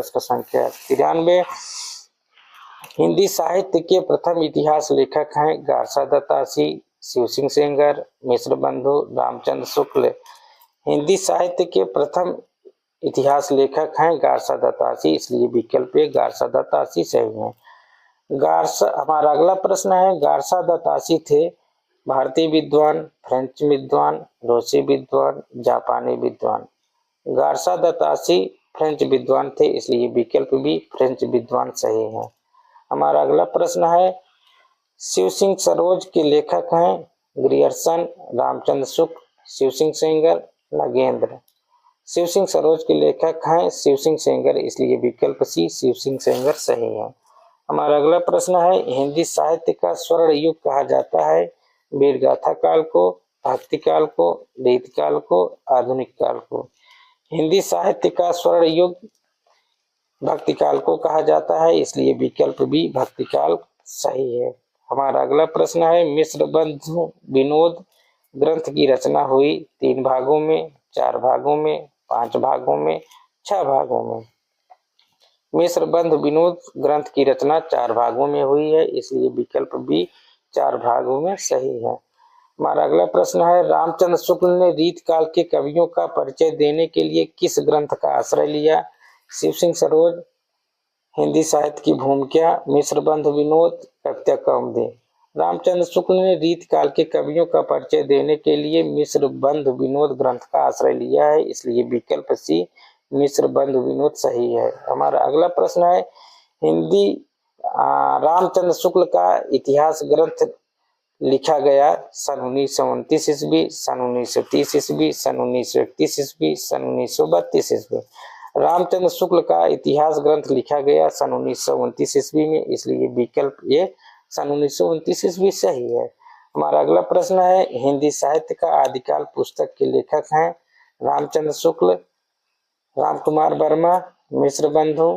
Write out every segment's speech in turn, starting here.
प्रश्न संख्या 93। हिंदी साहित्य के प्रथम इतिहास लेखक हैं गारसा दत्तासी, शिव सिंह सेंगर, मिश्र बंधु, रामचंद्र शुक्ल। हिंदी साहित्य के प्रथम इतिहास लेखक हैं गारसा दत्तासी, इसलिए विकल्प ए गारसा दत्तासी सही है। गारसा, हमारा अगला प्रश्न है, गारसा दत्तासी थे भारतीय विद्वान, फ्रेंच विद्वान, रूसी विद्वान, जापानी विद्वान। गारसा दत्तासी फ्रेंच विद्वान थे, इसलिए विकल्प बी फ्रेंच विद्वान सही है। हमारा अगला प्रश्न है, शिव सिंह सरोज के लेखक हैं ग्रियर्सन, रामचंद्र शुक्ल, शिव सिंह सेंगर, नगेंद्र। शिव सिंह सरोज के लेखक हैं शिव सिंह सेंगर, इसलिए विकल्प सी शिव सिंह सेंगर सही है। हमारा अगला प्रश्न है, हिंदी साहित्य का स्वर्ण युग कहा जाता है वीरगाथा काल को, भक्ति काल को, रीत काल को, आधुनिक काल को। हिंदी साहित्य का स्वर्ण युग भक्ति काल को कहा जाता है, इसलिए विकल्प बी भक्ति काल सही है। हमारा अगला प्रश्न है, मिश्र बंधु विनोद ग्रंथ की रचना हुई 3 भागों में, 4 भागों में, 5 भागों में, 6 भागों में। मिश्र बंधु विनोद ग्रंथ की रचना 4 भागों में हुई है, इसलिए विकल्प बी 4 भागों में सही है। हमारा अगला प्रश्न है, रामचंद्र शुक्ल ने रीत काल के कवियों का परिचय देने के लिए किस ग्रंथ का आश्रय लिया? शिव सिंह सरोज, हिंदी साहित्य की भूमिका, मिश्र बंधु विनोद, कविता कौमुदी। रामचंद्र शुक्ल ने रीत काल के कवियों का परिचय देने के लिए मिश्र बंधु विनोद ग्रंथ का आश्रय लिया है, इसलिए विकल्प सी मिश्र बंधु विनोद सही है। हमारा अगला प्रश्न है, हिंदी रामचंद्र शुक्ल का इतिहास ग्रंथ लिखा गया सन 1929 ईस्वी, सन 1930 ईस्वी, सन 1931 ईस्वी, सन 1932 ईस्वी। रामचंद्र शुक्ल का इतिहास ग्रंथ लिखा गया सन 1929 ईस्वी में, इसलिए विकल्प ये सन 1929 ईस्वी सही है। हमारा अगला प्रश्न है, हिंदी साहित्य का आदिकाल पुस्तक के लेखक हैं रामचंद्र शुक्ल, राम कुमार वर्मा, मिश्र बंधु,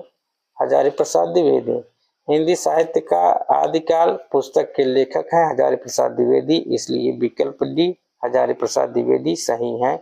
हजारी प्रसाद द्विवेदी। हिंदी साहित्य का आदिकाल पुस्तक के लेखक हैं हजारी प्रसाद द्विवेदी, इसलिए विकल्प डी हजारी प्रसाद द्विवेदी सही है।